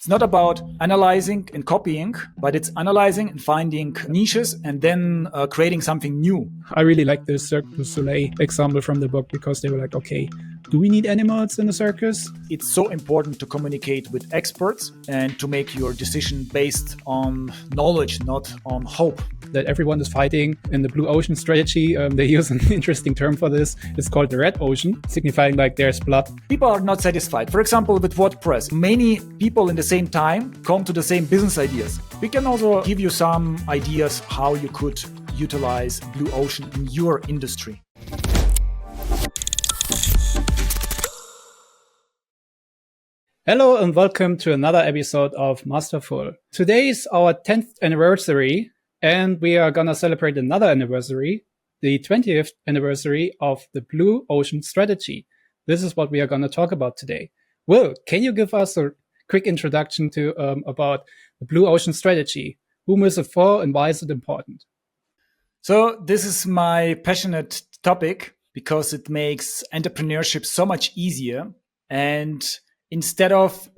It's not about analyzing and copying, but it's analyzing and finding niches and then creating something new. I really like the Cirque du Soleil example from the book because they were like, okay, do we need animals in the circus? It's so important to communicate with experts and to make your decision based on knowledge, not on hope. That everyone is fighting in the blue ocean strategy. They use an interesting term for this. It's called the red ocean, signifying like there's blood. People are not satisfied. For example, with WordPress, many people in the same time come to the same business ideas. We can also give you some ideas how you could utilize blue ocean in your industry. Hello and welcome to another episode of Masterful. Today is our 10th anniversary and we are gonna celebrate another anniversary, the 20th anniversary of the Blue Ocean Strategy. This is what we are gonna talk about today. Will, can you give us a quick introduction to about the Blue Ocean Strategy? Whom is it for and why is it important? So this is my passionate topic because it makes entrepreneurship so much easier. And instead of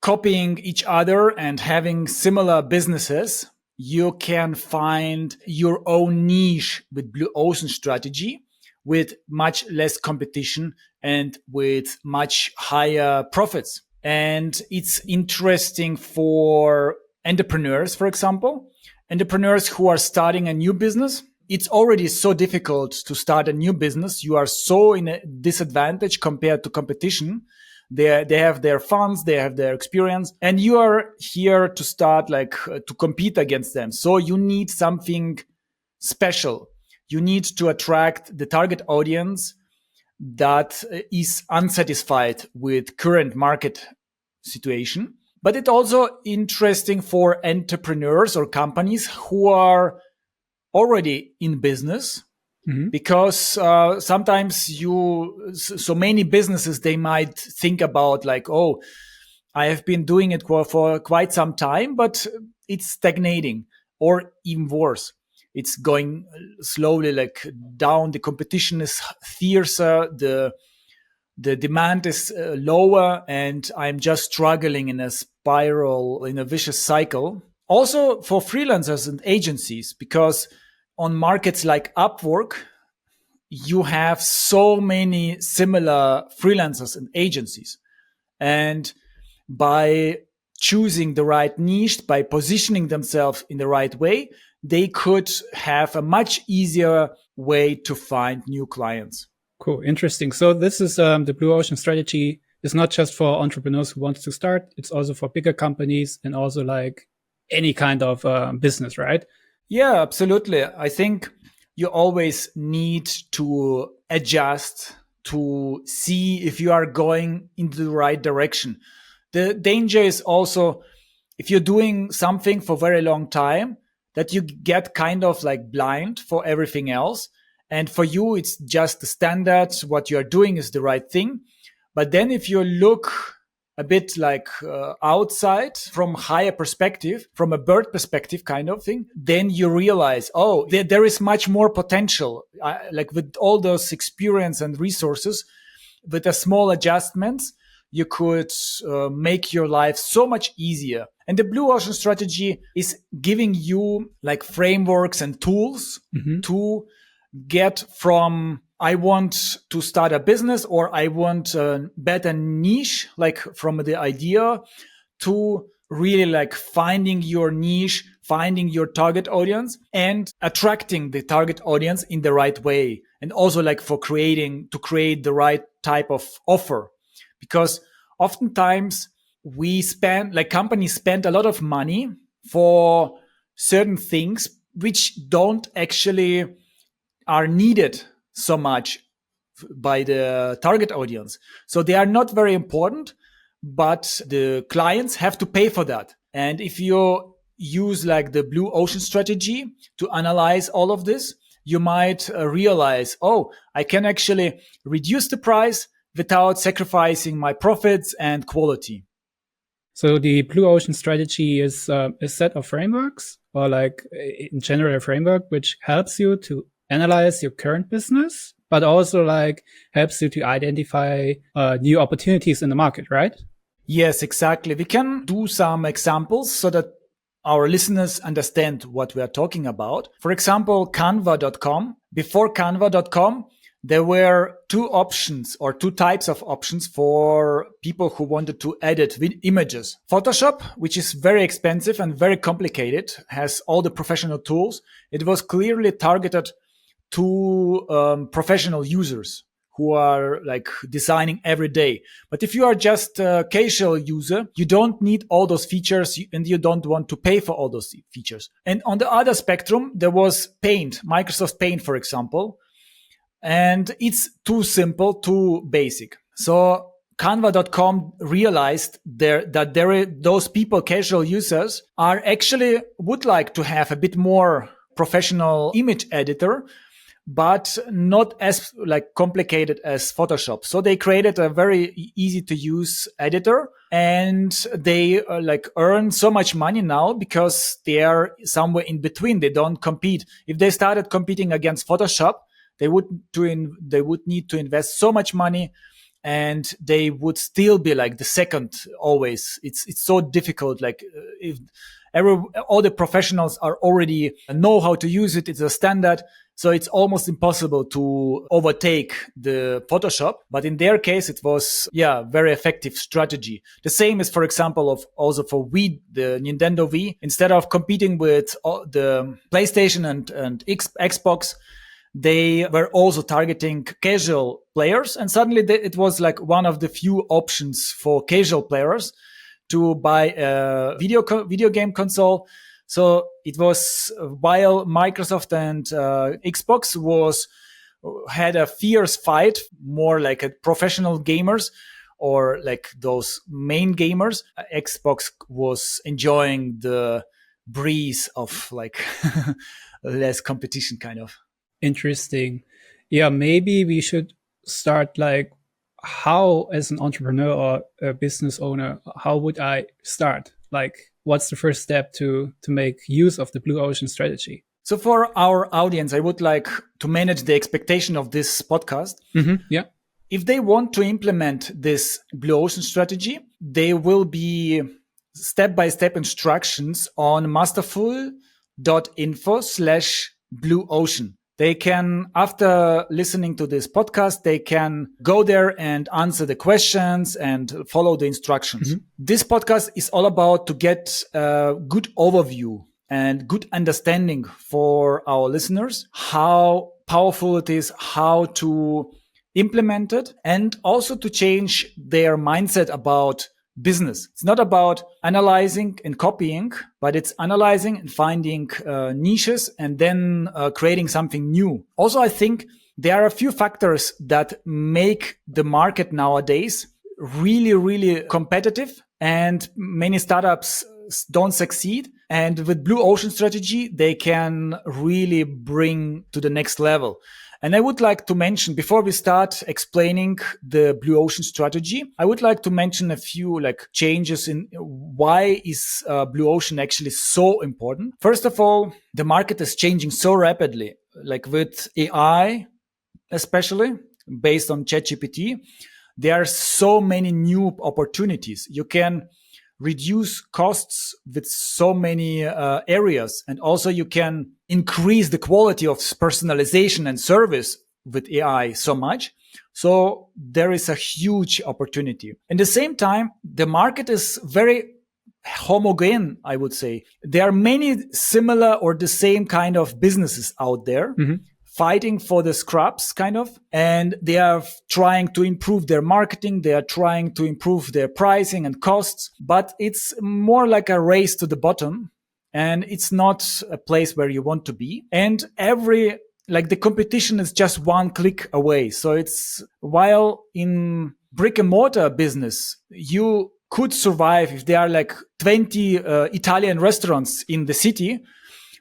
copying each other and having similar businesses, you can find your own niche with Blue Ocean Strategy with much less competition and with much higher profits. And it's interesting for entrepreneurs, for example, entrepreneurs who are starting a new business. It's already so difficult to start a new business. You are so in a disadvantage compared to competition. They have their funds, they have their experience, and you are here to start to compete against them. So you need something special. You need to attract the target audience that is unsatisfied with current market situation. But it's also interesting for entrepreneurs or companies who are already in business. Because sometimes so many businesses, they might think about oh, I have been doing it for quite some time, but it's stagnating, or even worse, it's going slowly down. The competition is fiercer, the demand is lower, and I'm just struggling in a spiral, in a vicious cycle. Also for freelancers and agencies, because on markets like Upwork, you have so many similar freelancers and agencies. And by choosing the right niche, by positioning themselves in the right way, they could have a much easier way to find new clients. Cool. Interesting. So this is the Blue Ocean Strategy is not just for entrepreneurs who want to start. It's also for bigger companies and also any kind of business, right? Yeah, absolutely. I think you always need to adjust to see if you are going in the right direction. The danger is also if you're doing something for a very long time that you get kind of blind for everything else. And for you, it's just the standard. What you're doing is the right thing. But then if you look a bit outside from higher perspective, from a bird perspective kind of thing, then you realize, oh, there is much more potential. With all those experience and resources, with a small adjustments, you could make your life so much easier. And the Blue Ocean Strategy is giving you frameworks and tools to get from I want to start a business, or I want a better niche, from the idea to really finding your niche, finding your target audience and attracting the target audience in the right way. And also to create the right type of offer. Because oftentimes companies spend a lot of money for certain things which don't actually are needed so much by the target audience. So they are not very important, but the clients have to pay for that. And if you use the Blue Ocean Strategy to analyze all of this, you might realize, oh, I can actually reduce the price without sacrificing my profits and quality. So the Blue Ocean Strategy is a set of frameworks, or in general a framework which helps you to analyze your current business, but also helps you to identify new opportunities in the market, right? Yes, exactly. We can do some examples so that our listeners understand what we are talking about. For example, canva.com. Before canva.com, there were two options or two types of options for people who wanted to edit images. Photoshop, which is very expensive and very complicated, has all the professional tools. It was clearly targeted to professional users who are like designing every day. But if you are just a casual user, you don't need all those features and you don't want to pay for all those features. And on the other spectrum, there was Paint, Microsoft Paint, for example, and it's too simple, too basic. So Canva.com realized those people, casual users, are actually would like to have a bit more professional image editor, but not as like complicated as Photoshop. So they created a very easy to use editor, and they like earn so much money now because they are somewhere in between. They don't compete. If they started competing against Photoshop, they would need to invest so much money, and they would still be like the second always. It's so difficult. Like if all the professionals are already know how to use it, it's a standard. So it's almost impossible to overtake the Photoshop. But in their case, it was, very effective strategy. The same is, for example, also for Wii, the Nintendo Wii. Instead of competing with the PlayStation and Xbox, they were also targeting casual players. And suddenly it was like one of the few options for casual players to buy a video game console. So it was while Microsoft and Xbox had a fierce fight, more like a professional gamers or like those main gamers. Xbox was enjoying the breeze of like less competition, kind of. Interesting. Yeah, maybe we should start like how, as an entrepreneur or a business owner, how would I start? Like, what's the first step to make use of the blue ocean strategy? So for our audience, I would like to manage the expectation of this podcast. Yeah. If they want to implement this blue ocean strategy, there will be step-by-step instructions on masterful.info/blue ocean. They can, after listening to this podcast, they can go there and answer the questions and follow the instructions. This podcast is all about to get a good overview and good understanding for our listeners, how powerful it is, how to implement it, and also to change their mindset about business. It's not about analyzing and copying, but it's analyzing and finding niches and then creating something new. Also, I think there are a few factors that make the market nowadays really, really competitive, and many startups don't succeed. And with Blue Ocean strategy, they can really bring to the next level. And I would like to mention, before we start explaining the Blue Ocean strategy, I would like to mention a few like changes in why is Blue Ocean actually so important. First of all, the market is changing so rapidly, like with AI, especially based on ChatGPT. There are so many new opportunities. You can reduce costs with so many areas. And also you can increase the quality of personalization and service with AI so much. So there is a huge opportunity. At the same time, the market is very homogeneous, I would say. There are many similar or the same kind of businesses out there. Fighting for the scraps, kind of, and they are trying to improve their marketing. They are trying to improve their pricing and costs, but it's more like a race to the bottom, and it's not a place where you want to be. And the competition is just one click away. So it's, while in brick and mortar business, you could survive if there are like 20 Italian restaurants in the city,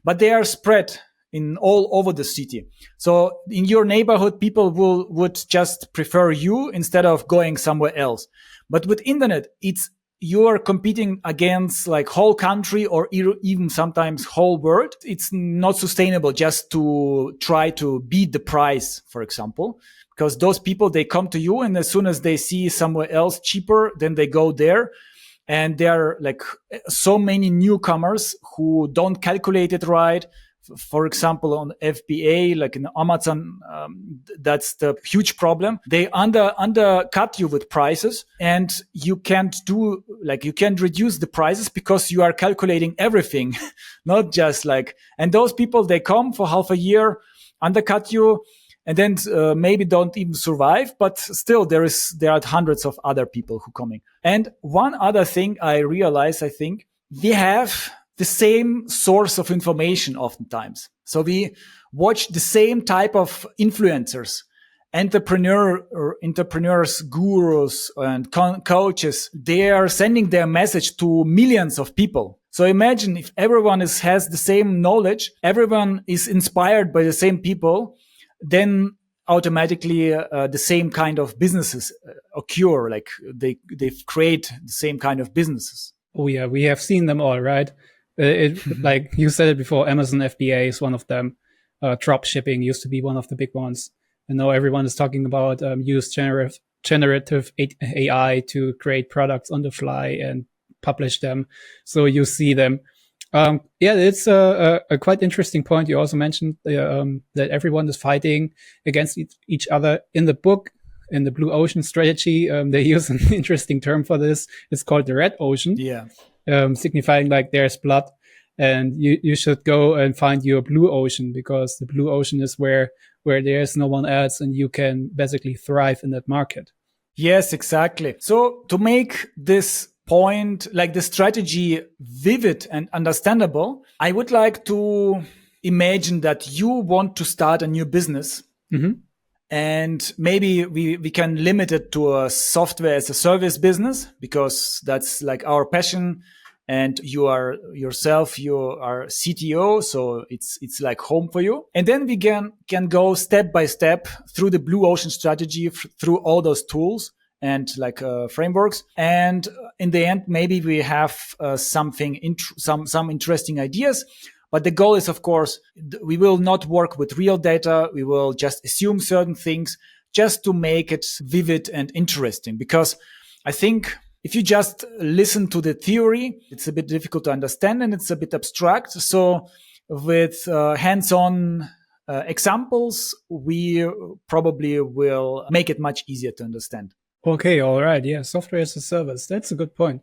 but they are spread in all over the city. So in your neighborhood, people would just prefer you instead of going somewhere else. But with internet, it's you are competing against like whole country or even sometimes whole world. It's not sustainable just to try to beat the price, for example, because those people, they come to you, and as soon as they see somewhere else cheaper, then they go there. And there are like so many newcomers who don't calculate it right. For example, on FBA, like in Amazon, that's the huge problem. They undercut you with prices, and you can't reduce the prices because you are calculating everything, not just like, and those people, they come for half a year, undercut you, and then maybe don't even survive, but still there are hundreds of other people who coming. And one other thing I realize, I think we have the same source of information oftentimes. So we watch the same type of influencers, entrepreneurs, gurus, and coaches. They are sending their message to millions of people. So imagine if everyone has the same knowledge, everyone is inspired by the same people, then automatically the same kind of businesses occur. Like they create the same kind of businesses. Oh yeah, we have seen them all, right? Like you said it before, Amazon FBA is one of them. Drop shipping used to be one of the big ones. And now everyone is talking about use generative AI to create products on the fly and publish them. So you see them. It's a quite interesting point. You also mentioned that everyone is fighting against each other. In the book, in the Blue Ocean strategy, they use an interesting term for this. It's called the Red Ocean. Yeah. Signifying like there's blood, and you should go and find your blue ocean, because the blue ocean is where there's no one else, and you can basically thrive in that market. Yes, exactly. So to make this point, like the strategy, vivid and understandable, I would like to imagine that you want to start a new business. Mm-hmm. And maybe we can limit it to a software as a service business, because that's like our passion. And you are CTO, so it's like home for you. And then we can go step by step through the Blue Ocean strategy, through all those tools and like frameworks. And in the end, maybe we have some interesting ideas. But the goal is, of course, we will not work with real data. We will just assume certain things just to make it vivid and interesting. Because I think if you just listen to the theory, it's a bit difficult to understand and it's a bit abstract. So with hands-on examples, we probably will make it much easier to understand. Okay, all right. Yeah, software as a service. That's a good point.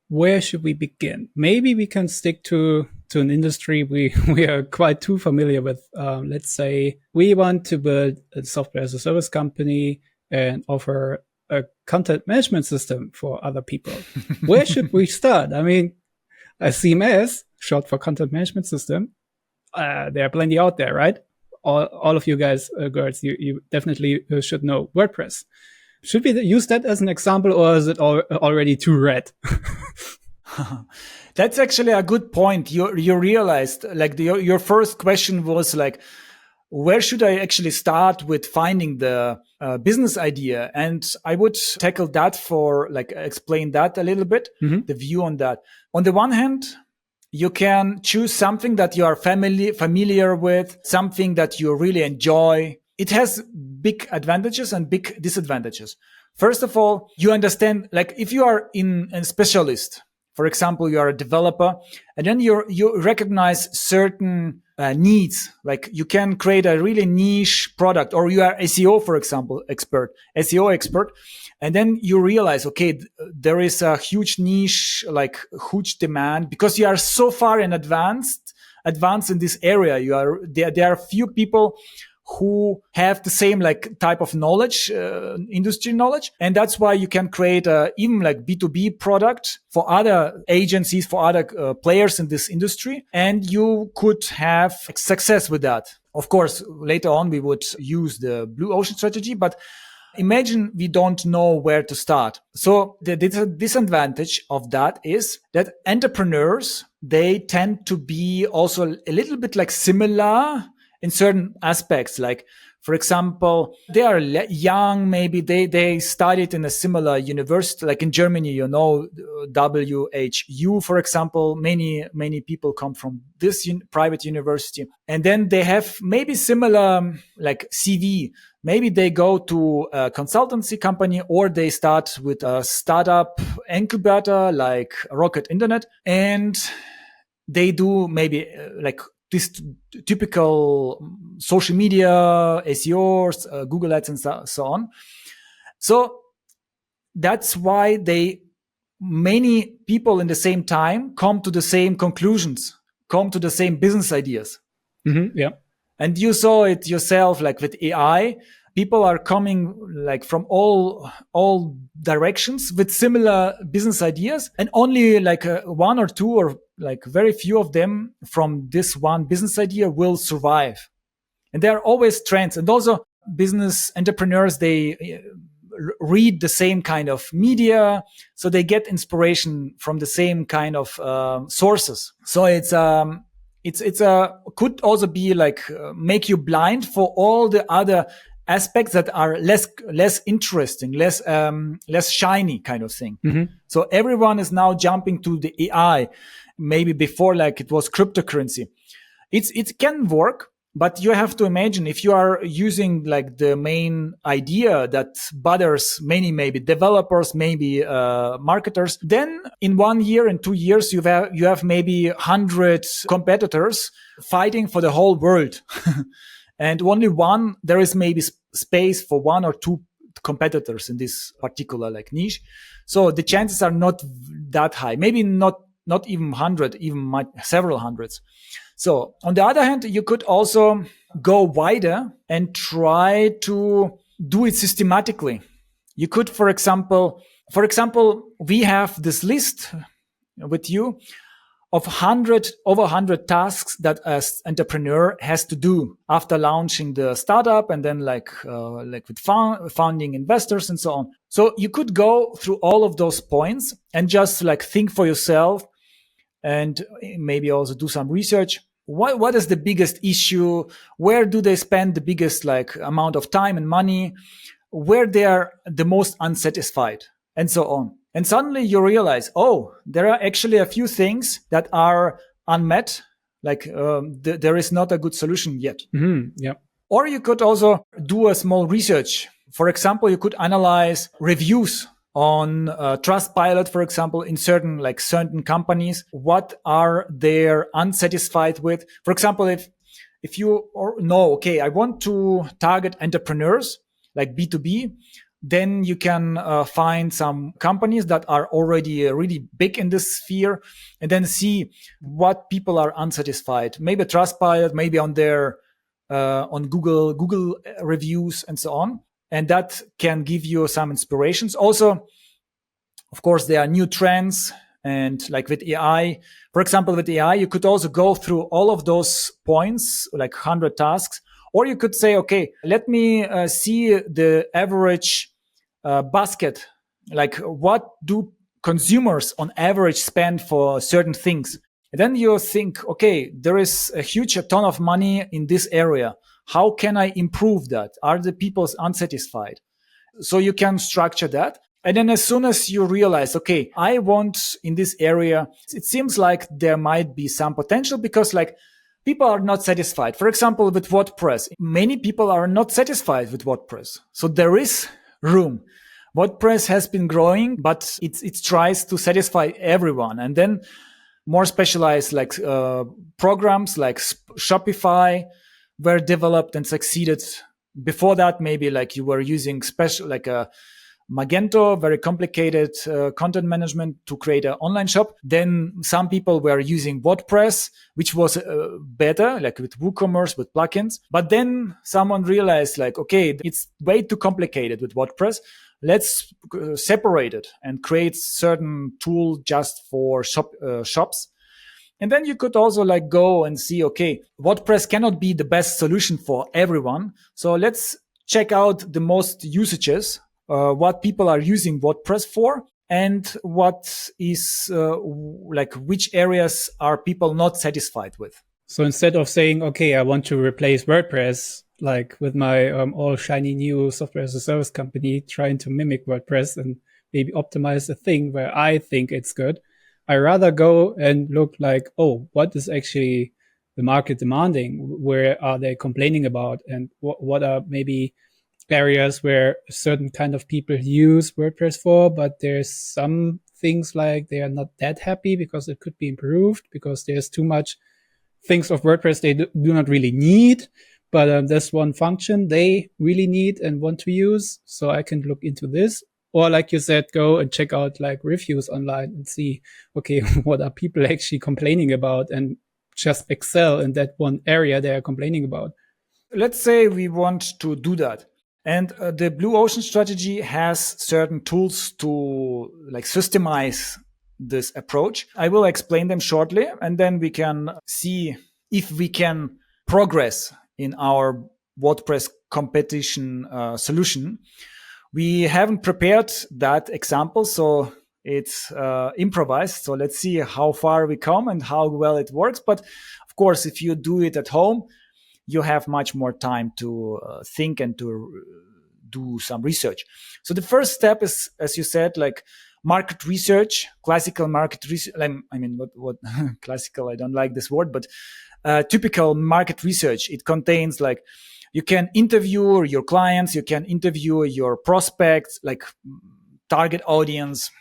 Where should we begin? Maybe we can stick to an industry we are quite too familiar with. Let's say we want to build a software as a service company and offer a content management system for other people. Where should we start? I mean, a CMS, short for content management system, there are plenty out there, right? All of you guys, girls, you definitely should know WordPress. Should we use that as an example, or is it already too red? That's actually a good point. You realized, like your first question was like, where should I actually start with finding the business idea? And I would tackle that explain that a little bit, the view on that. On the one hand, you can choose something that you are familiar with, something that you really enjoy. It has big advantages and big disadvantages. First of all, you understand, like if you are a specialist, for example, you are a developer, and then you recognize certain needs. Like you can create a really niche product, or you are SEO, for example, SEO expert. And then you realize, okay, there is a huge niche, like huge demand, because you are so far in advanced in this area. There are few people who have the same like type of knowledge, industry knowledge. And that's why you can create even like B2B product for other agencies, for other players in this industry. And you could have success with that. Of course, later on, we would use the Blue Ocean strategy, but imagine we don't know where to start. So the disadvantage of that is that entrepreneurs, they tend to be also a little bit like similar in certain aspects. Like, For example, they are young, maybe they studied in a similar university, like in Germany, WHU, for example. Many people come from this private university. And then they have maybe similar like CV. Maybe they go to a consultancy company, or they start with a startup incubator like Rocket Internet, and they do maybe like this typical social media, SEOs, Google Ads, and so on. So that's why many people in the same time come to the same conclusions, come to the same business ideas. Yeah. And you saw it yourself, like with AI, people are coming like from all directions with similar business ideas, and only like one or two, or like very few of them from this one business idea will survive. And there are always trends. And also business entrepreneurs, they read the same kind of media, so they get inspiration from the same kind of sources. So it's could also be like make you blind for all the other aspects that are less interesting, less shiny kind of thing. So everyone is now jumping to the AI. Maybe before, like it was cryptocurrency. It can work, but you have to imagine, if you are using like the main idea that bothers many, maybe developers, maybe marketers, then in 1 year and 2 years, you have maybe 100 competitors fighting for the whole world. And only there is maybe space for 1 or 2 competitors in this particular like niche. So the chances are not that high. Maybe not even 100, even several hundreds. So on the other hand, you could also go wider and try to do it systematically. You could, for example, we have this list with you of over 100 tasks that an entrepreneur has to do after launching the startup, and then like with founding investors and so on. So you could go through all of those points and just like think for yourself, and maybe also do some research. What is the biggest issue? Where do they spend the biggest like amount of time and money? Where they are the most unsatisfied, and so on. And suddenly you realize, oh, there are actually a few things that are unmet. Like there is not a good solution yet. Yeah. Or you could also do a small research. For example, you could analyze reviews on Trustpilot, for example, in certain companies. What are they unsatisfied with? For example, if you know, okay, I want to target entrepreneurs like B2B, then you can find some companies that are already really big in this sphere, and then see what people are unsatisfied. Maybe Trustpilot, maybe on their on Google reviews and so on. And that can give you some inspirations. Also, of course, there are new trends. And like with AI, for example, with AI, you could also go through all of those points, like 100 tasks. Or you could say, okay, let me see the average basket. Like what do consumers on average spend for certain things? And then you think, okay, there is a ton of money in this area. How can I improve that? Are the people unsatisfied? So you can structure that. And then as soon as you realize, okay, I want in this area, it seems like there might be some potential, because like people are not satisfied. For example, with WordPress, many people are not satisfied with WordPress. So there is room. WordPress has been growing, but it tries to satisfy everyone. And then more specialized programs like Shopify were developed and succeeded. Before that, maybe like you were using special like a Magento, very complicated content management to create an online shop. Then some people were using WordPress, which was better, like with WooCommerce, with plugins. But then someone realized like, okay, it's way too complicated with WordPress. Let's separate it and create certain tool just for shops. And then you could also like go and see, okay, WordPress cannot be the best solution for everyone. So let's check out the most usages, what people are using WordPress for, and what is which areas are people not satisfied with. So instead of saying, okay, I want to replace WordPress, like with my all shiny new software as a service company trying to mimic WordPress and maybe optimize a thing where I think it's good. I rather go and look like, oh, what is actually the market demanding? Where are they complaining about? And what are maybe areas where certain kind of people use WordPress for, but there's some things like they are not that happy because it could be improved because there's too much things of WordPress they do not really need, but there's one function they really need and want to use. So I can look into this. Or like you said, go and check out like reviews online and see, okay, what are people actually complaining about and just excel in that one area they are complaining about. Let's say we want to do that. And the Blue Ocean strategy has certain tools to like systemize this approach. I will explain them shortly, and then we can see if we can progress in our WordPress competition solution. We haven't prepared that example, so it's improvised. So let's see how far we come and how well it works. But of course, if you do it at home, you have much more time to think and to do some research. So the first step is, as you said, like market research, classical market research. I mean, what classical? I don't like this word, but typical market research. It contains like you can interview your clients, you can interview your prospects, like target audience.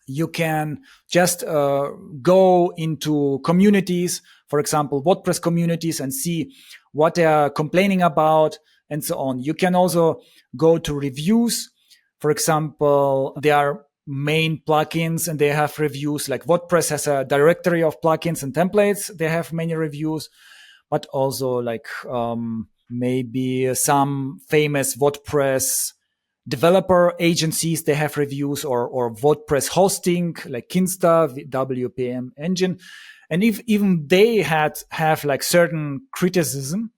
You can just go into communities, for example, WordPress communities, and see what they are complaining about and so on. You can also go to reviews. For example, there are main plugins and they have reviews. Like WordPress has a directory of plugins and templates. They have many reviews, but also like maybe some famous WordPress developer agencies, they have reviews, or WordPress hosting like Kinsta, WPM engine. And if even they have like certain criticism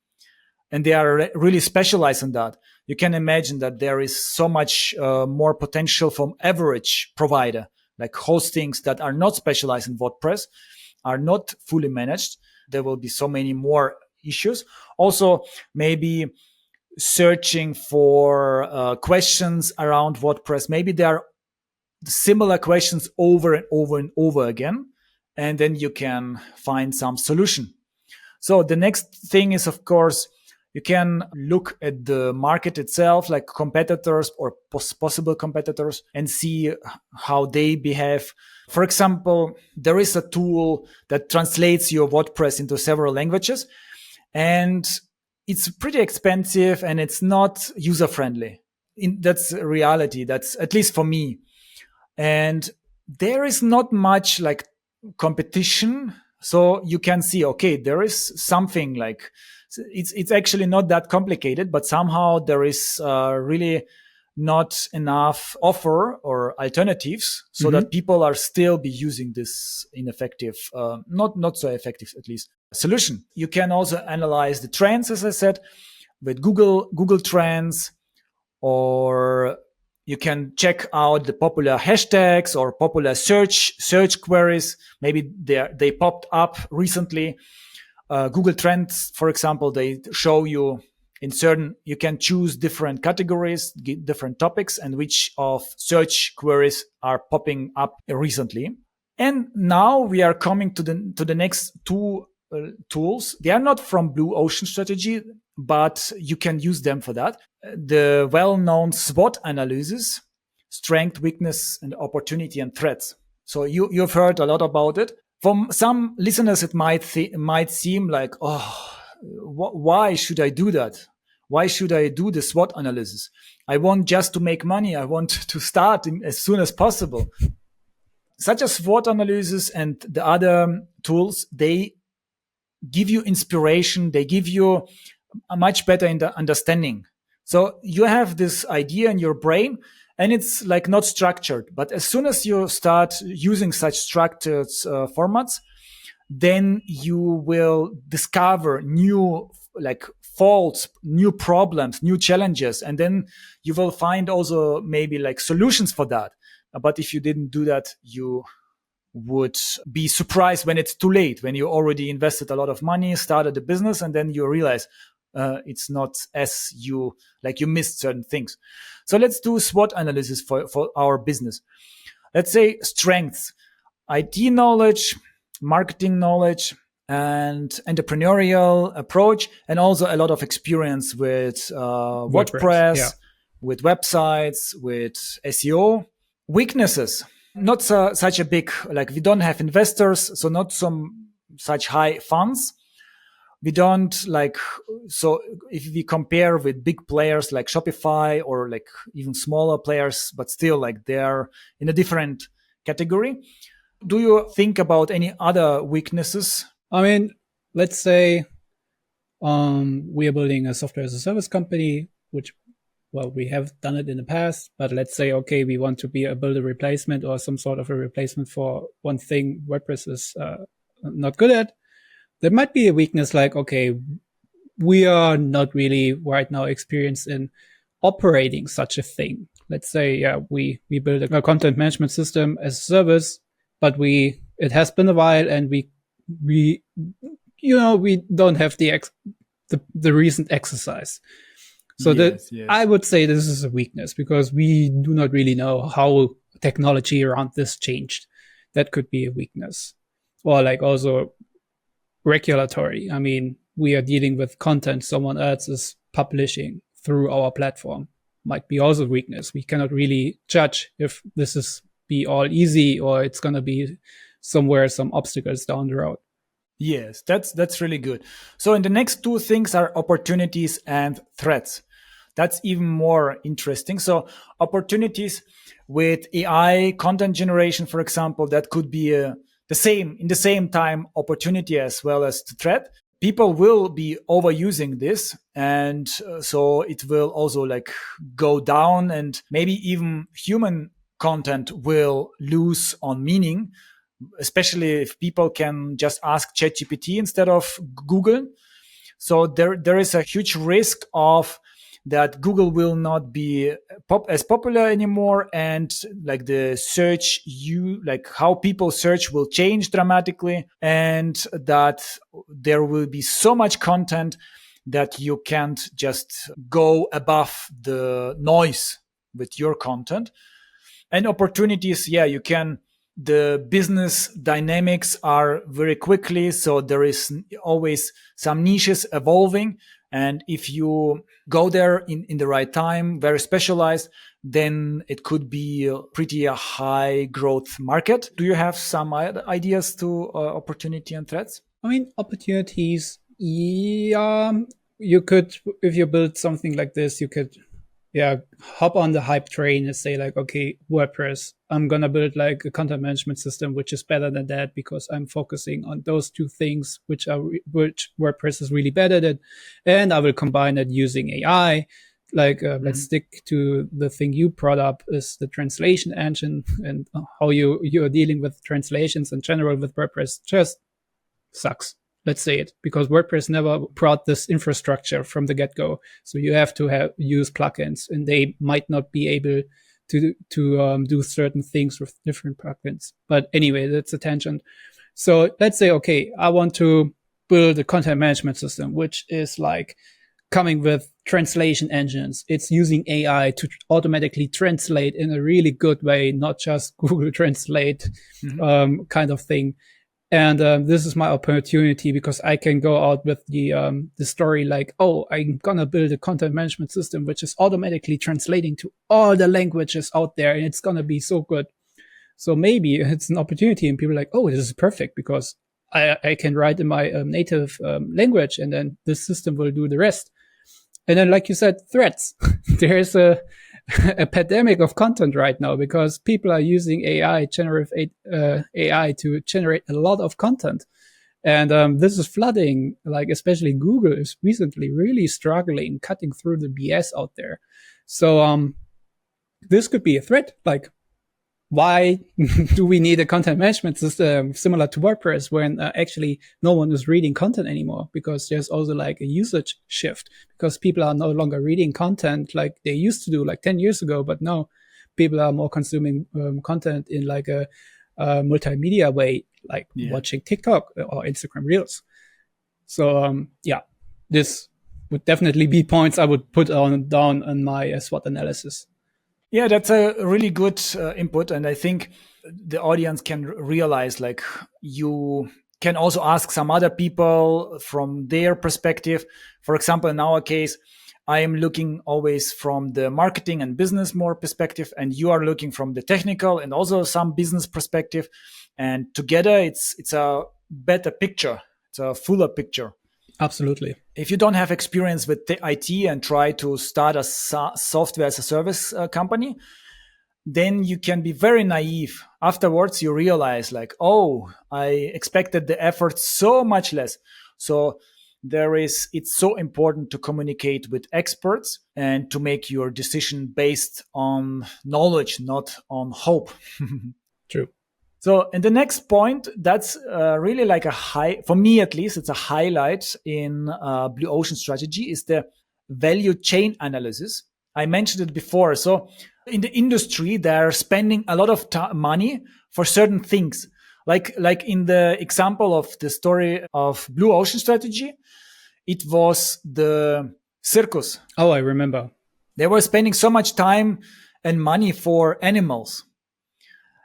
and they are really specialized in that, you can imagine that there is so much more potential from average provider, like hostings that are not specialized in WordPress, are not fully managed. There will be so many more issues. Also, maybe searching for questions around WordPress. Maybe there are similar questions over and over and over again, and then you can find some solution. So the next thing is, of course, you can look at the market itself, like competitors or possible competitors, and see how they behave. For example, there is a tool that translates your WordPress into several languages, and it's pretty expensive and it's not user friendly. That's a reality. That's at least for me. And there is not much like competition. So you can see, okay, there is something like it's actually not that complicated, but somehow there is really not enough offer or alternatives so that people are still be using this ineffective, not so effective at least solution. You can also analyze the trends, as I said, with Google Trends, or you can check out the popular hashtags or popular search queries. Maybe they popped up recently. Google Trends, for example, they show you in certain, you can choose different categories, different topics, and which of search queries are popping up recently. And now we are coming to the next two tools. They are not from Blue Ocean strategy, but you can use them for that. The well-known SWOT analysis: strength, weakness, and opportunity and threats. So you've heard a lot about it. For some listeners, it might seem like, oh, why should I do that? Why should I do the SWOT analysis? I want just to make money. I want to start as soon as possible. Such as SWOT analysis and the other tools, they give you inspiration. They give you a much better understanding. So you have this idea in your brain and it's like not structured. But as soon as you start using such structured formats, then you will discover new like faults, new problems, new challenges. And then you will find also maybe like solutions for that. But if you didn't do that, you would be surprised when it's too late, when you already invested a lot of money, started a business, and then you realize, it's not as you like you missed certain things. So let's do SWOT analysis for our business. Let's say strengths: IT knowledge, marketing knowledge, and entrepreneurial approach, and also a lot of experience with WordPress. Yeah. WordPress, with websites, with SEO. Weaknesses: not such a big, like we don't have investors, so not some such high funds. We don't like, so if we compare with big players like Shopify or like even smaller players, but still like they're in a different category. Do you think about any other weaknesses? I mean, let's say we are building a software as a service company, which, well, we have done it in the past, but let's say, okay, we want to build a replacement or some sort of a replacement for one thing WordPress is not good at. There might be a weakness like, okay, we are not really right now experienced in operating such a thing. Let's say, yeah, we build a content management system as a service, but it has been a while and we don't have the recent exercise. So Yes. I would say this is a weakness because we do not really know how technology around this changed. That could be a weakness. Or like also regulatory. I mean, we are dealing with content someone else is publishing through our platform. Might be also a weakness. We cannot really judge if this is be all easy or it's going to be somewhere some obstacles down the road. Yes, that's really good. So in the next two things are opportunities and threats. That's even more interesting. So opportunities with AI content generation, for example, that could be in the same time opportunity as well as the threat. People will be overusing this, and so it will also like go down, and maybe even human content will lose on meaning, especially if people can just ask ChatGPT instead of Google. So there is a huge risk of that Google will not be as popular anymore, and like the search, like how people search will change dramatically, and that there will be so much content that you can't just go above the noise with your content. And opportunities, yeah, you can. The business dynamics are very quickly, so there is always some niches evolving, and if you go there in the right time, very specialized, then it could be a pretty high growth market. Do you have some ideas to opportunity and threats? I mean, opportunities, yeah, you could, if you build something like this, you could, yeah, hop on the hype train and say like, okay, WordPress, I'm going to build like a content management system, which is better than that because I'm focusing on those two things, which WordPress is really better at. And I will combine it using AI. Like, let's stick to the thing you brought up is the translation engine and how you're dealing with translations in general with WordPress just sucks. Let's say it, because WordPress never brought this infrastructure from the get-go. So you have to use plugins, and they might not be able to do certain things with different plugins. But anyway, that's a tangent. So let's say, okay, I want to build a content management system, which is like coming with translation engines. It's using AI to automatically translate in a really good way, not just Google Translate kind of thing. And this is my opportunity because I can go out with the story like, oh, I'm gonna build a content management system which is automatically translating to all the languages out there, and it's gonna be so good. So maybe it's an opportunity, and people are like, oh, this is perfect because I can write in my native language, and then this system will do the rest. And then, like you said, threats. There's a pandemic of content right now because people are using generative AI to generate a lot of content. And this is flooding, like especially Google is recently really struggling cutting through the BS out there. So this could be a threat. Like, why do we need a content management system similar to WordPress when actually no one is reading content anymore? Because there's also like a usage shift because people are no longer reading content like they used to do like 10 years ago. But now people are more consuming content in like a multimedia way, like watching TikTok or Instagram Reels. So, yeah, this would definitely be points I would put on down on my SWOT analysis. Yeah, that's a really good input. And I think the audience can realize like you can also ask some other people from their perspective. For example, in our case, I am looking always from the marketing and business more perspective, and you are looking from the technical and also some business perspective. And together it's a better picture. It's a fuller picture. Absolutely. If you don't have experience with the IT and try to start a software as a service company, then you can be very naive. Afterwards, you realize like, oh, I expected the effort so much less. So it's so important to communicate with experts and to make your decision based on knowledge, not on hope. True. So, and the next point, that's really like for me at least, it's a highlight in Blue Ocean strategy, is the value chain analysis. I mentioned it before. So, in the industry, they're spending a lot of money for certain things. Like in the example of the story of Blue Ocean strategy, it was the circus. Oh, I remember. They were spending so much time and money for animals.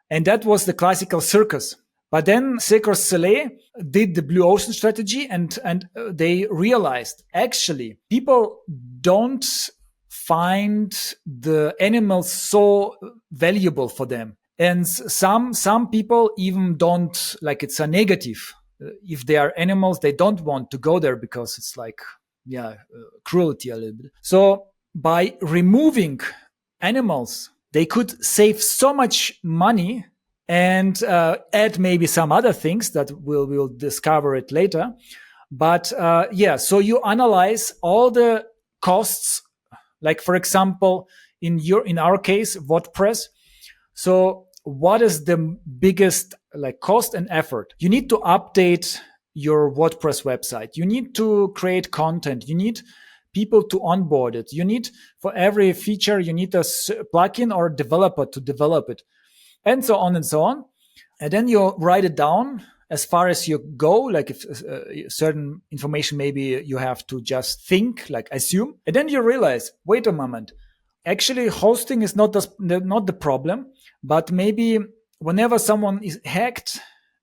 And that was the classical circus. But then Cirque Soleil did the Blue Ocean strategy, and they realized actually people don't find the animals so valuable for them. And some people even don't, like, it's a negative. If they are animals, they don't want to go there because it's like, cruelty a little bit. So by removing animals, they could save so much money and add maybe some other things that we'll discover it later. But so you analyze all the costs, like for example, in our case, WordPress. So what is the biggest like cost and effort? You need to update your WordPress website. You need to create content. You need people to onboard it. You need, for every feature, you need a plugin or developer to develop it, and so on and so on. And then you write it down as far as you go. Like if certain information, maybe you have to just think, like assume. And then you realize, wait a moment, actually hosting is not the problem, but maybe whenever someone is hacked,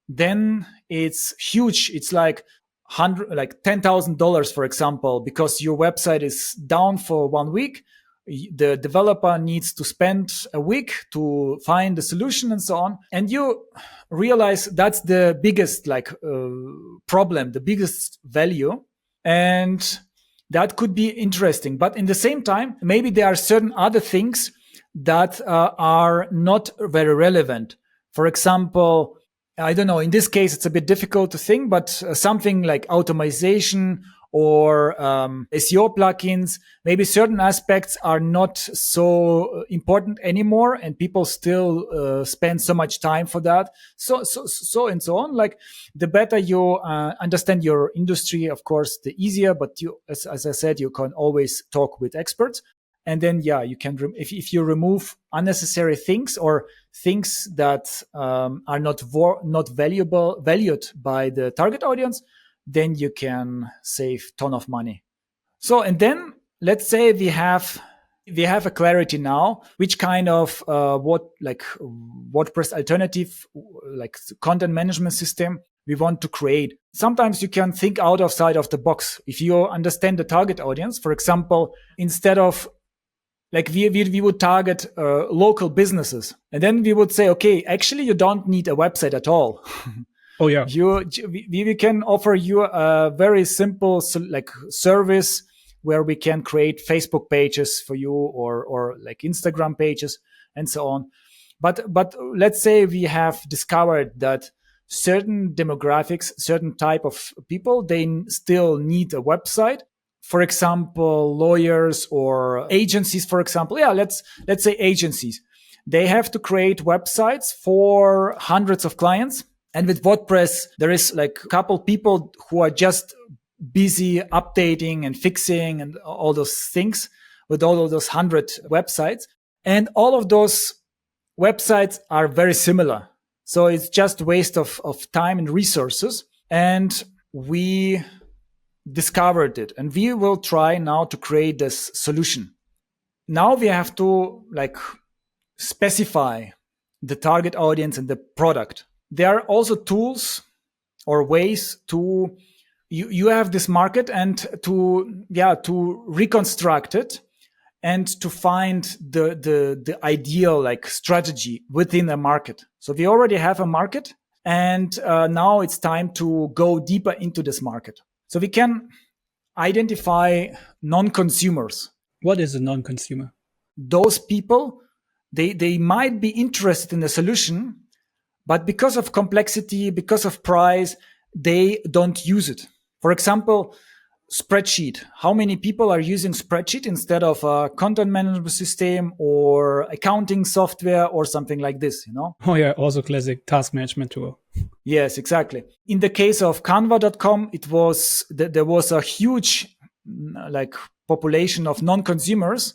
then it's huge. It's like $10,000, for example, because your website is down for 1 week. The developer needs to spend a week to find the solution and so on. And you realize that's the biggest problem, the biggest value. And that could be interesting. But in the same time, maybe there are certain other things that are not very relevant. For example, I don't know, in this case, it's a bit difficult to think, but something like automation or SEO plugins, maybe certain aspects are not so important anymore, and people still spend so much time for that. So and so on. Like the better you understand your industry, of course, the easier. But you, as I said, you can always talk with experts. And then, you can, if you remove unnecessary things or things that are not valued by the target audience, then you can save ton of money. So, and then let's say we have a clarity now, which kind of WordPress alternative, like content management system we want to create. Sometimes you can think outside of the box. If you understand the target audience, for example, instead of like we would target local businesses, and then we would say, okay, actually you don't need a website at all. Oh yeah, we can offer you a very simple service where we can create Facebook pages for you or like Instagram pages and so on. But let's say we have discovered that certain demographics, certain type of people, they still need a website. For example, lawyers or agencies, for example. Yeah, let's say agencies. They have to create websites for hundreds of clients. And with WordPress, there is like a couple people who are just busy updating and fixing and all those things with all of those 100 websites. And all of those websites are very similar. So it's just waste of time and resources. And we discovered it, and we will try now to create this solution. Now we have to specify the target audience and the product. There are also tools or ways to you have this market and to reconstruct it and to find the ideal strategy within a market. So we already have a market, and now it's time to go deeper into this market. So we can identify non-consumers. What is a non-consumer? Those people, they might be interested in the solution, but because of complexity, because of price, they don't use it. For example, spreadsheet. How many people are using spreadsheet instead of a content management system or accounting software or something like this, Oh yeah, also classic task management tool. Yes, exactly. In the case of Canva.com, there was a huge population of non-consumers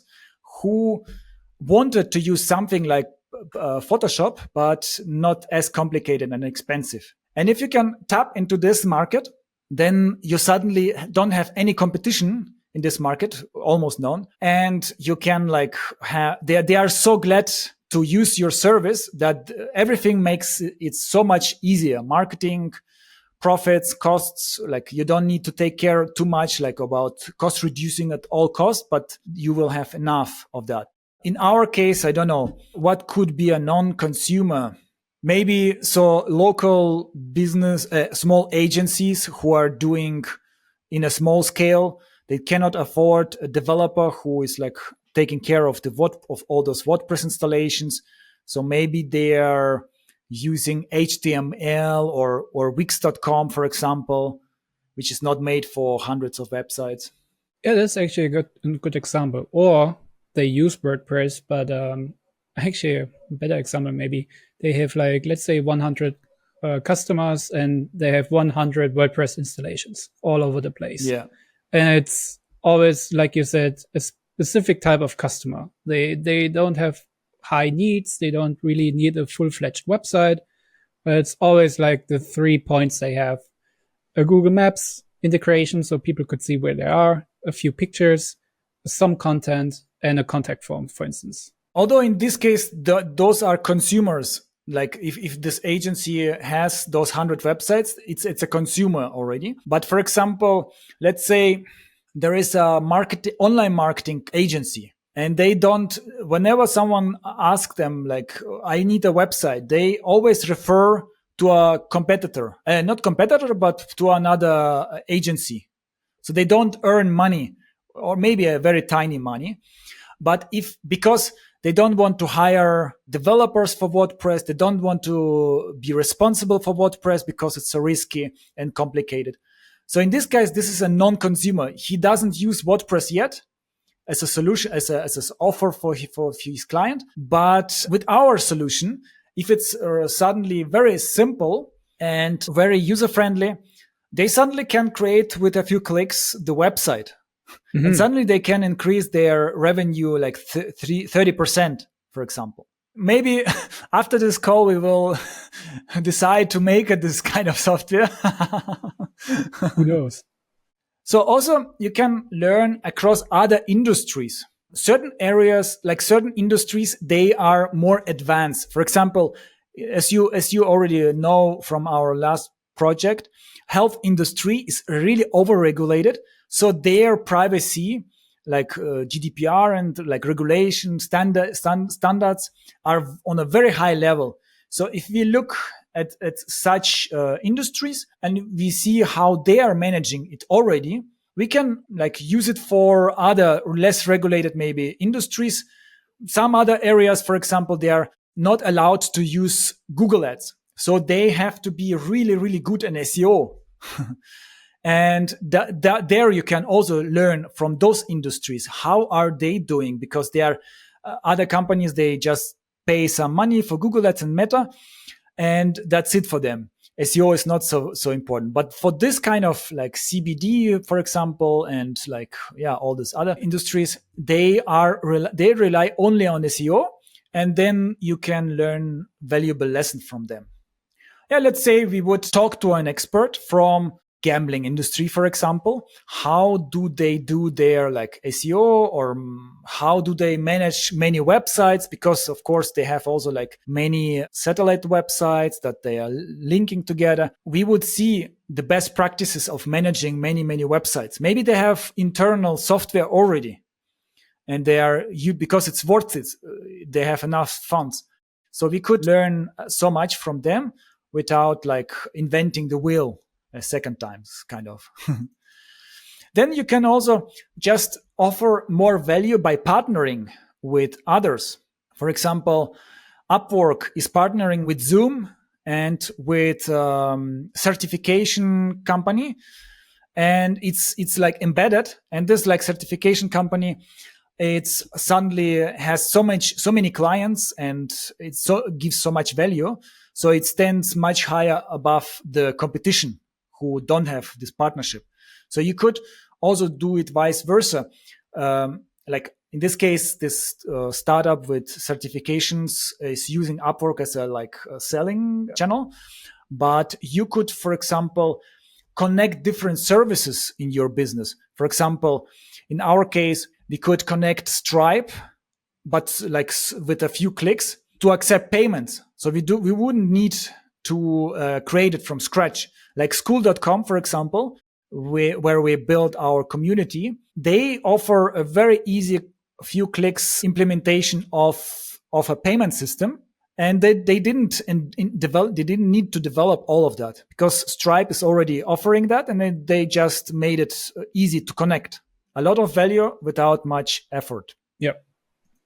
who wanted to use something like Photoshop, but not as complicated and expensive. And if you can tap into this market, then you suddenly don't have any competition in this market, almost none. And you can they are so glad to use your service that everything makes it so much easier. Marketing, profits, costs, you don't need to take care too much about cost reducing at all costs, but you will have enough of that. In our case, I don't know what could be a non-consumer. Maybe local business, small agencies who are doing in a small scale, they cannot afford a developer who is taking care of of all those WordPress installations. So maybe they are using HTML or Wix.com, for example, which is not made for hundreds of websites. Yeah, that's actually a good example. Or they use WordPress, but actually a better example, maybe they have let's say 100 customers and they have 100 WordPress installations all over the place. Yeah. And it's always, like you said, a specific type of customer. They don't have high needs. They don't really need a full-fledged website, but it's always the 3 points they have: a Google Maps integration so people could see where they are, a few pictures, some content, and a contact form, for instance. Although in this case, those are consumers. If this agency has those 100 websites, it's a consumer already. But for example, let's say there is a online marketing agency, and they don't, whenever someone asks them, I need a website, they always refer to a competitor, not competitor, but to another agency. So they don't earn money, or maybe a very tiny money. But because they don't want to hire developers for WordPress, they don't want to be responsible for WordPress because it's so risky and complicated. So in this case, this is a non-consumer. He doesn't use WordPress yet as a solution, as an offer for his client. But with our solution, if it's suddenly very simple and very user-friendly, they suddenly can create with a few clicks the website. Mm-hmm. And suddenly they can increase their revenue 30%, for example. Maybe after this call, we will decide to make this kind of software. Who knows? So also you can learn across other industries. Certain areas, certain industries, they are more advanced. For example, as you already know from our last project, health industry is really overregulated. So their privacy, GDPR and regulation standards are on a very high level. So if we look at such industries and we see how they are managing it already, we can use it for other less regulated maybe industries. Some other areas, for example, they are not allowed to use Google Ads. So they have to be really, really good in SEO. And there you can also learn from those industries. How are they doing? Because they are other companies, they just pay some money for Google Ads and Meta, and that's it for them. SEO is not so important. But for this kind of CBD, for example, and all these other industries, they rely only on SEO, and then you can learn valuable lessons from them. Yeah, let's say we would talk to an expert from gambling industry, for example. How do they do their like SEO, or how do they manage many websites? Because of course they have also like many satellite websites that they are linking together. We would see the best practices of managing many websites. Maybe they have internal software already, and they are because it's worth it. They have enough funds, so we could learn so much from them without like inventing the wheel a second time, kind of. Then you can also just offer more value by partnering with others. For example, Upwork is partnering with Zoom and with certification company, and it's like embedded. And this like certification company, it's suddenly has so many clients, and it gives so much value, so it stands much higher above the competition who don't have this partnership. So you could also do it vice versa. Like in this case, this startup with certifications is using Upwork as a selling channel, but you could, for example, connect different services in your business. For example, in our case, we could connect Stripe, but like with a few clicks to accept payments. So we wouldn't need to create it from scratch. Like school.com, for example, where we build our community, they offer a very easy few clicks implementation of a payment system. And they didn't need to develop all of that, because Stripe is already offering that, and they just made it easy to connect. A lot of value without much effort. Yep.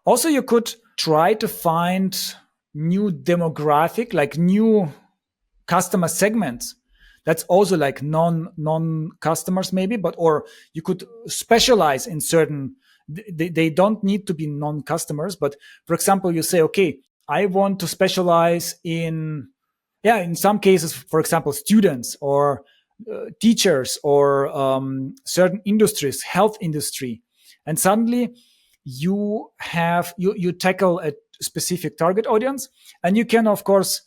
Also, you could try to find new demographic, like new customer segments. That's also like non customers maybe, or you could specialize in certain. They don't need to be non-customers, but for example, you say, okay, I want to specialize in some cases, for example, students or teachers or certain industries, health industry. And suddenly you tackle a specific target audience, and you can, of course,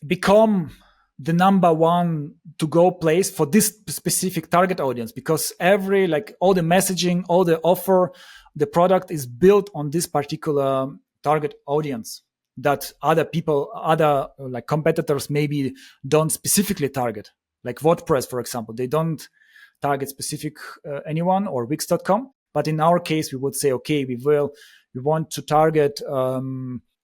become the number one to go place for this specific target audience, because all the messaging, all the offer, the product is built on this particular target audience that other like competitors maybe don't specifically target. Like WordPress, for example, they don't target specific anyone, or Wix.com. But in our case, we would say, okay, we want to target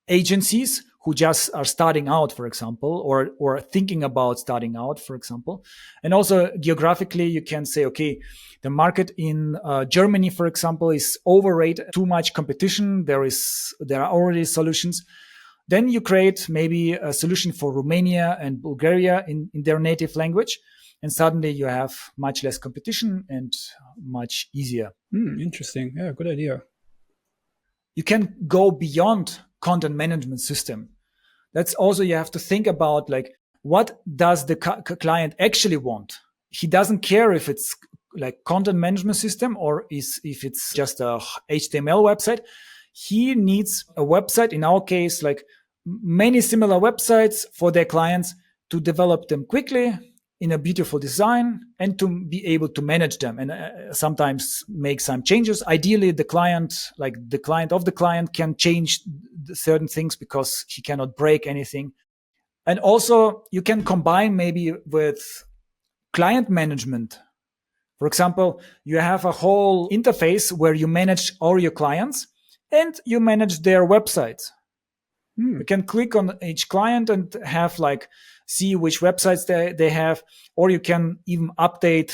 agencies who just are starting out, for example, or thinking about starting out, for example. And also geographically, you can say, okay, the market in Germany, for example, is overrated, too much competition. There are already solutions. Then you create maybe a solution for Romania and Bulgaria in their native language. And suddenly you have much less competition and much easier. Interesting. Yeah, good idea. You can go beyond content management system. That's also, you have to think about, like, what does the client actually want? He doesn't care if it's like content management system or if it's just a HTML website. He needs a website, in our case, like many similar websites for their clients, to develop them quickly in a beautiful design and to be able to manage them and sometimes make some changes. Ideally, the client of the client can change certain things because he cannot break anything. And also you can combine maybe with client management. For example, you have a whole interface where you manage all your clients and you manage their websites. You can click on each client and have see which websites they have, or you can even update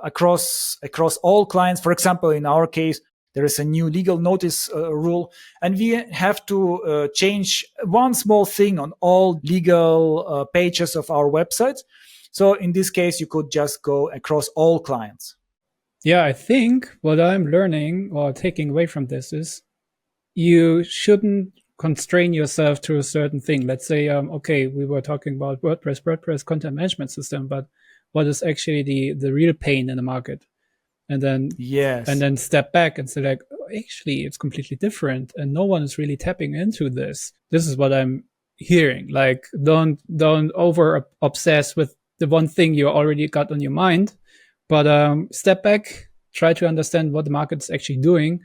across all clients. For example, in our case, there is a new legal notice rule, and we have to change one small thing on all legal pages of our websites. So in this case, you could just go across all clients. Yeah, I think what I'm learning or taking away from this is you shouldn't constrain yourself to a certain thing. Let's say, okay, we were talking about WordPress content management system, but what is actually the real pain in the market? And then step back and say, like, oh, actually, it's completely different, and no one is really tapping into this. This is what I'm hearing. Like, don't over obsess with the one thing you already got on your mind. But step back, try to understand what the market's actually doing,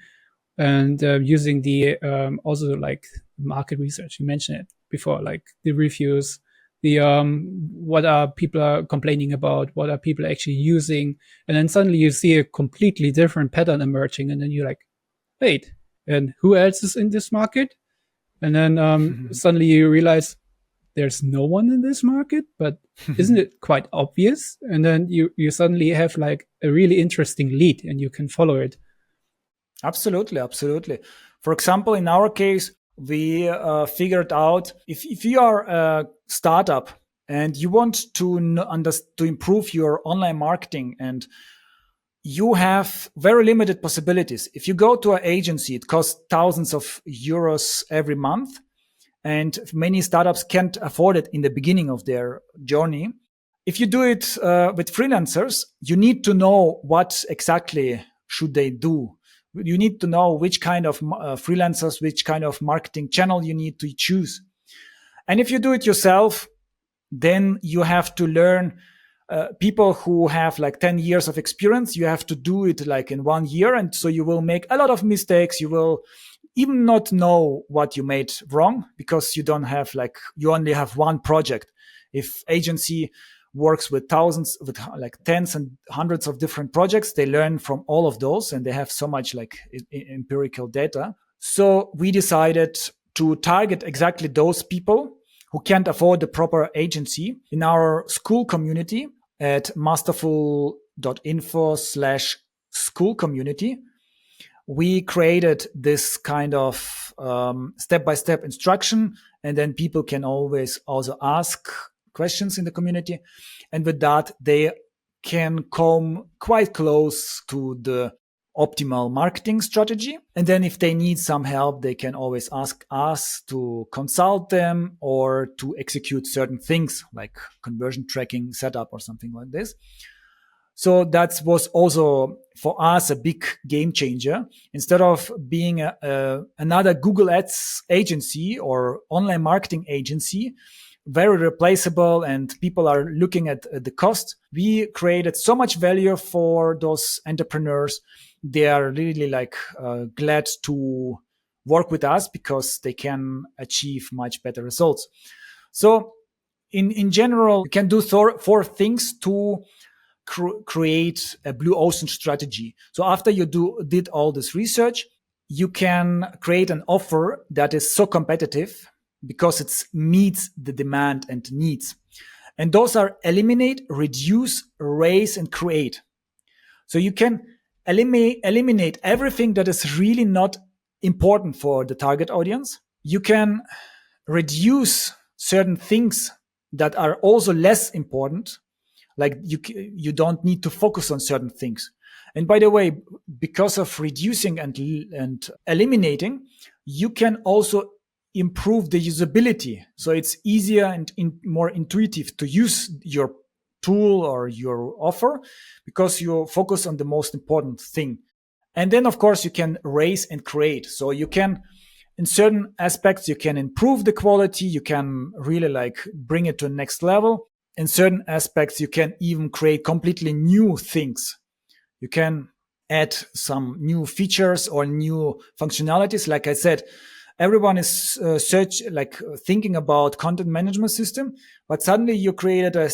and using the also like market research. You mentioned it before, like the reviews, the what are people are complaining about, what are people actually using, and then suddenly you see a completely different pattern emerging, and then you're like, wait, and who else is in this market? And then suddenly you realize there's no one in this market, but isn't it quite obvious? And then you suddenly have like a really interesting lead and you can follow it. Absolutely, absolutely. For example, in our case, we figured out if you are a startup and you want to improve your online marketing, and you have very limited possibilities. If you go to an agency, it costs thousands of euros every month, and many startups can't afford it in the beginning of their journey. If you do it with freelancers, you need to know what exactly should they do. You need to know which kind of freelancers, which kind of marketing channel you need to choose. And if you do it yourself, then you have to learn people who have like 10 years of experience. You have to do it like in 1 year. And so you will make a lot of mistakes. You will even not know what you made wrong because you don't have you only have one project. If agency works with with like tens and hundreds of different projects, they learn from all of those and they have so much like empirical data. So we decided to target exactly those people who can't afford the proper agency in our school community at masterful.info/school community. We created this kind of step-by-step instruction, and then people can always also ask questions in the community. And with that, they can come quite close to the optimal marketing strategy. And then if they need some help, they can always ask us to consult them or to execute certain things like conversion tracking setup or something like this. So that was also for us a big game changer. Instead of being another Google Ads agency or online marketing agency, very replaceable, and people are looking at the cost, we created so much value for those entrepreneurs. They are really glad to work with us because they can achieve much better results. So in general, you can do four things to create a blue ocean strategy. So after you did all this research, you can create an offer that is so competitive because it meets the demand and needs. And those are eliminate, reduce, raise, and create. So you can eliminate everything that is really not important for the target audience. You can reduce certain things that are also less important. Like you don't need to focus on certain things. And by the way, because of reducing and eliminating, you can also improve the usability. So it's easier and more intuitive to use your tool or your offer because you focus on the most important thing. And then, of course, you can raise and create. So you can, in certain aspects, you can improve the quality. You can really bring it to the next level. In certain aspects, you can even create completely new things. You can add some new features or new functionalities. Like I said, everyone is thinking about content management system, but suddenly you created a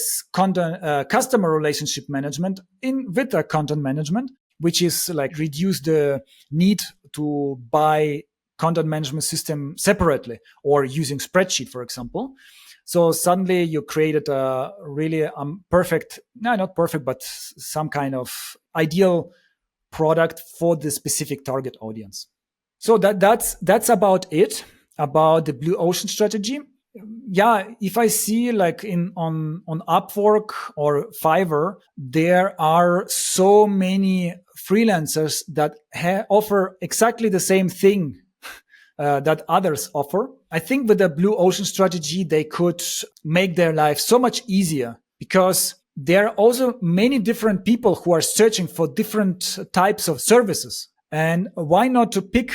customer relationship management with a content management, which is reduce the need to buy content management system separately or using spreadsheet, for example. So suddenly you created a really perfect, no, not perfect, but some kind of ideal product for the specific target audience. So that's about it, about the blue ocean strategy. Yeah, if I see on Upwork or Fiverr, there are so many freelancers that offer exactly the same thing that others offer. I think with the blue ocean strategy, they could make their life so much easier because there are also many different people who are searching for different types of services. And why not to pick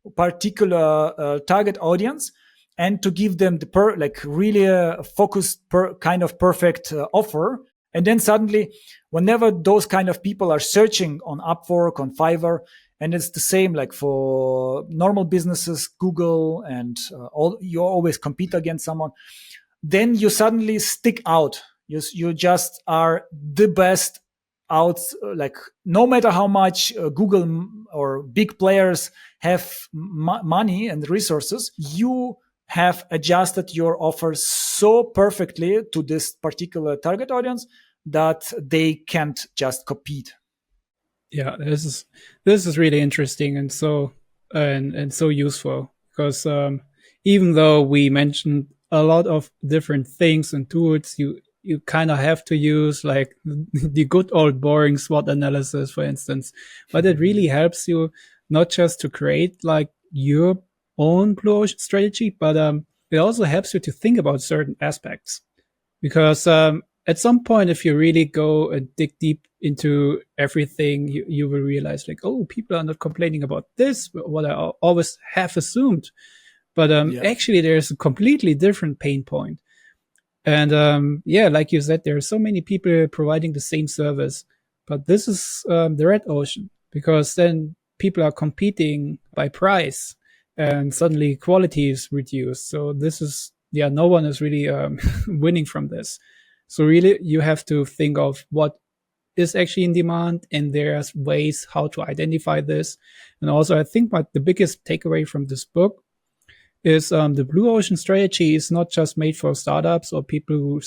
a particular target audience and to give them the really focused kind of perfect offer And then suddenly, whenever those kind of people are searching on Upwork, on Fiverr, and it's the same like for normal businesses, Google, and you always compete against someone, then you suddenly stick out. You just are the best out. Like no matter how much Google or big players have money and resources, you have adjusted your offer so perfectly to this particular target audience that they can't just compete. Yeah, this is really interesting and so useful because even though we mentioned a lot of different things and tools, you kind of have to use like the good old boring SWOT analysis, for instance, but it really helps you not just to create like your own Blue Ocean strategy, but it also helps you to think about certain aspects because at some point, if you really go and dig deep into everything, you will realize like, oh, people are not complaining about this, what I always have assumed. But actually, there's a completely different pain point. And yeah, like you said, there are so many people providing the same service, but this is the red ocean because then people are competing by price and suddenly quality is reduced. So this is, yeah, no one is really winning from this. So really, you have to think of what is actually in demand, and there's ways how to identify this. And also, I think the biggest takeaway from this book is the Blue Ocean strategy is not just made for startups or people who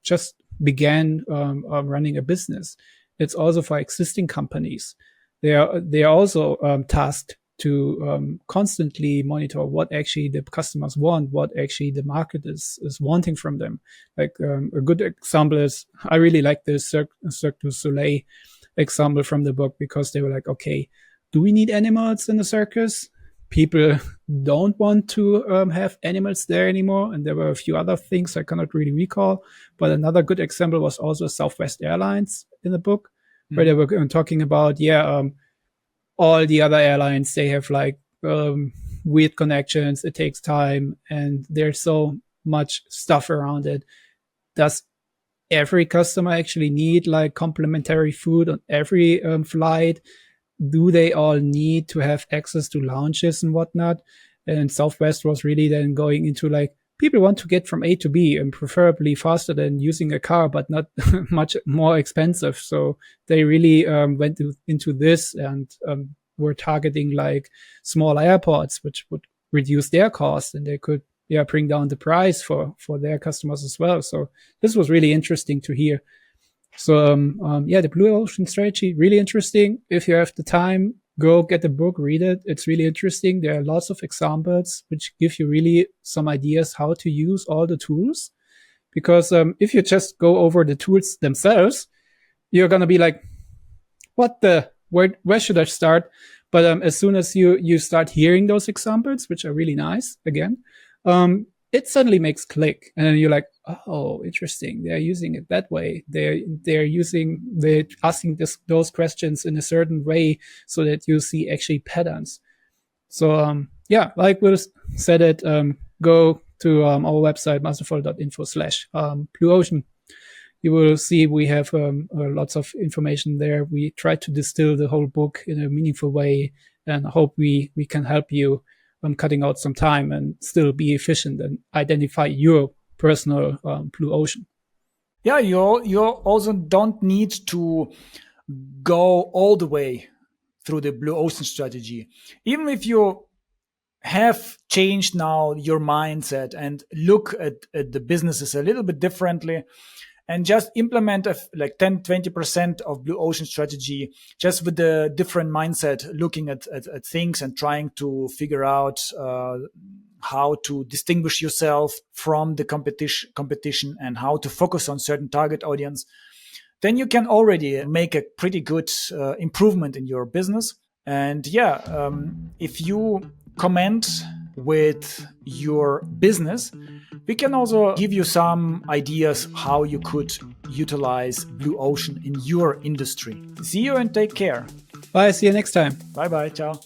just began running a business. It's also for existing companies. They are also tasked to constantly monitor what actually the customers want, what actually the market is wanting from them. Like a good example is, I really like the Cirque du Soleil example from the book because they were like, okay, do we need animals in the circus? People don't want to have animals there anymore. And there were a few other things I cannot really recall. But another good example was also Southwest Airlines in the book, where they were talking about, all the other airlines, they have like weird connections. It takes time and there's so much stuff around it. Does every customer actually need like complimentary food on every flight? Do they all need to have access to lounges and whatnot? And Southwest was really then going into like, people want to get from A to B and preferably faster than using a car, but not much more expensive. So they really went into this and were targeting like small airports, which would reduce their cost, and they could bring down the price for their customers as well. So this was really interesting to hear. So the Blue Ocean strategy, really interesting. If you have the time, go get the book, read it. It's really interesting. There are lots of examples which give you really some ideas how to use all the tools. Because if you just go over the tools themselves, you're going to be like, where should I start? But as soon as you start hearing those examples, which are really nice, again, it suddenly makes click. And then you're like, oh, interesting. They're using it that way. They're asking those questions in a certain way so that you see actually patterns. So, like Will said it, go to our website, masterful.info/Blue Ocean. You will see we have lots of information there. We try to distill the whole book in a meaningful way, and hope we can help you cutting out some time and still be efficient and identify your personal Blue Ocean. Yeah, you also don't need to go all the way through the Blue Ocean strategy. Even if you have changed now your mindset and look at the businesses a little bit differently, and just implement like 10-20% of Blue Ocean strategy, just with the different mindset, looking at things and trying to figure out how to distinguish yourself from the competition and how to focus on certain target audience, then you can already make a pretty good improvement in your business. And if you comment with your business, we can also give you some ideas how you could utilize Blue Ocean in your industry. See you and take care. Bye. See you next time. Bye-bye. Ciao.